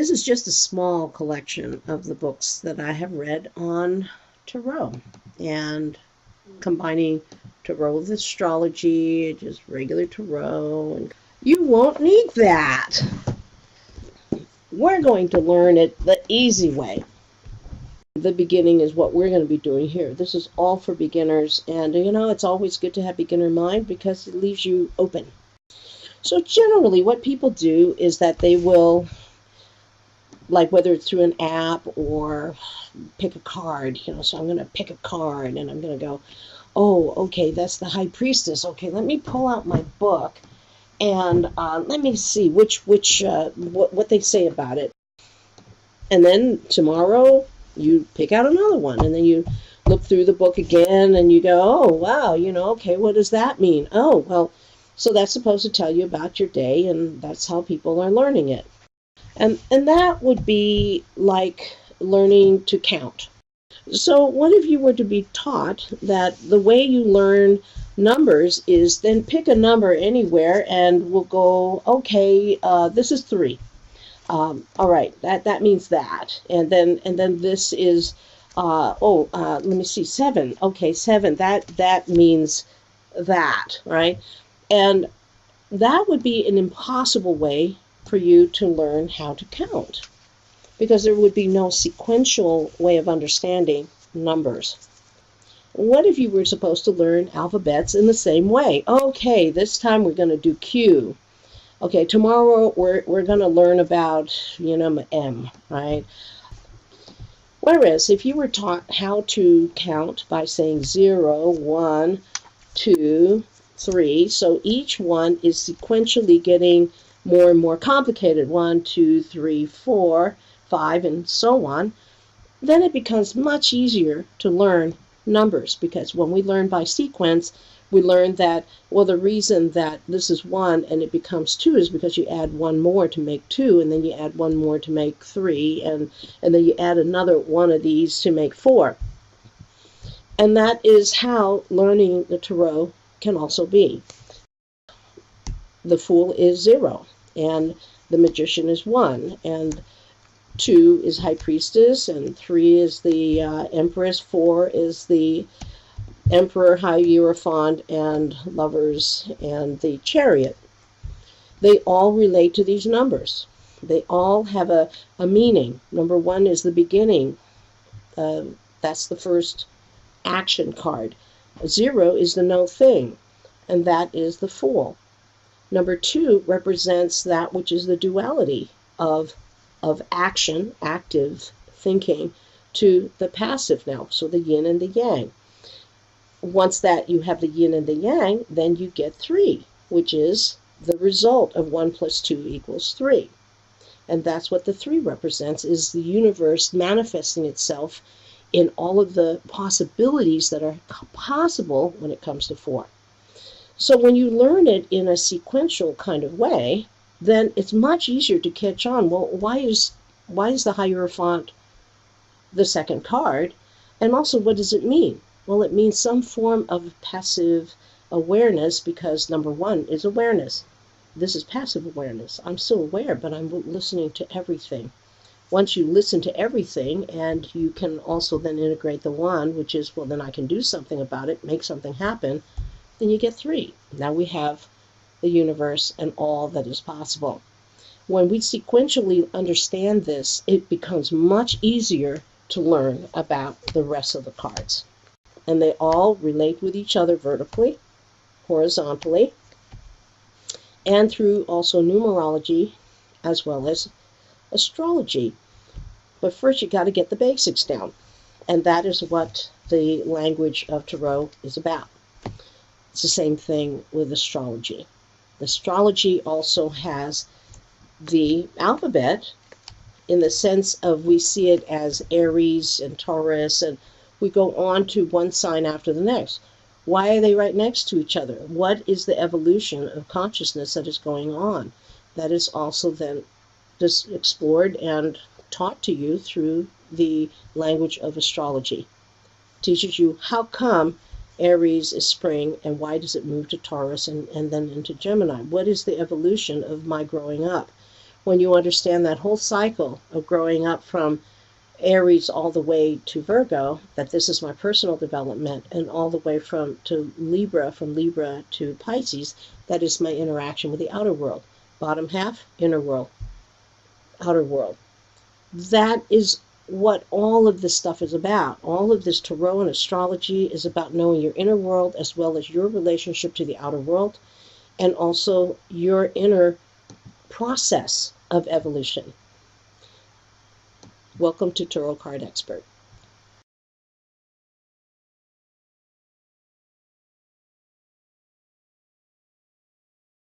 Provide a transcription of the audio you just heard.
This is just a small collection of the books that I have read on tarot and combining tarot with astrology, just regular tarot. And you won't need that. We're going to learn it the easy way. The beginning is what we're going to be doing here. This is all for beginners, and you know, it's always good to have beginner mind because it leaves you open. So generally what people do is that they will, like whether it's through an app or pick a card, you know, so I'm going to pick a card and I'm going to go, oh, okay, that's the High Priestess. Okay, let me pull out my book and let me see what they say about it. And then tomorrow you pick out another one, and then you look through the book again and you go, oh, wow, you know, okay, what does that mean? Oh, well, so that's supposed to tell you about your day, and that's how people are learning it. And that would be like learning to count. So what if you were to be taught that the way you learn numbers is then pick a number anywhere and we'll go, okay, this is 3. All right, that means that. And then this is, let me see, 7. Okay, 7, that means that, right? And that would be an impossible way for you to learn how to count, because there would be no sequential way of understanding numbers. What if you were supposed to learn alphabets in the same way? Okay, this time we're going to do Q. Okay, tomorrow we're going to learn about, you know, M, right? Whereas if you were taught how to count by saying 0, 1, 2, 3, so each one is sequentially getting more and more complicated, 1, 2, 3, 4, 5, and so on, then it becomes much easier to learn numbers, because when we learn by sequence, we learn that, well, the reason that this is 1 and it becomes 2 is because you add 1 more to make 2, and then you add 1 more to make 3, and then you add another one of these to make 4. And that is how learning the tarot can also be. The Fool is 0, and the Magician is 1, and 2 is High Priestess, and 3 is the Empress, 4 is the Emperor, Hierophant, and Lovers, and the Chariot. They all relate to these numbers. They all have a meaning. Number 1 is the beginning. That's the first action card. 0 is the no thing, and that is the Fool. Number 2 represents that which is the duality of action, active thinking, to the passive now, so the yin and the yang. Once that you have the yin and the yang, then you get 3, which is the result of 1 plus 2 equals 3. And that's what the 3 represents, is the universe manifesting itself in all of the possibilities that are possible when it comes to 4. So when you learn it in a sequential kind of way, then it's much easier to catch on. Well, why is the Hierophant the second card? And also, what does it mean? Well, it means some form of passive awareness, because number 1 is awareness. This is passive awareness. I'm still aware, but I'm listening to everything. Once you listen to everything, and you can also then integrate the 1, which is, well, then I can do something about it, make something happen, then you get 3. Now we have the universe and all that is possible. When we sequentially understand this, it becomes much easier to learn about the rest of the cards. And they all relate with each other vertically, horizontally, and through also numerology as well as astrology. But first you got to get the basics down, and that is what the language of tarot is about. It's the same thing with astrology. Astrology also has the alphabet in the sense of, we see it as Aries and Taurus, and we go on to one sign after the next. Why are they right next to each other? What is the evolution of consciousness that is going on? That is also then just explored and taught to you through the language of astrology. It teaches you how come Aries is spring, and why does it move to Taurus and then into Gemini? What is the evolution of my growing up? when you understand that whole cycle of growing up from Aries all the way to Virgo, that this is my personal development, and all the way from Libra to Pisces, that is my interaction with the outer world. Bottom half, inner world, outer world. That is what all of this stuff is about. All of this tarot and astrology is about knowing your inner world as well as your relationship to the outer world, and also your inner process of evolution. Welcome to Tarot Card Expert.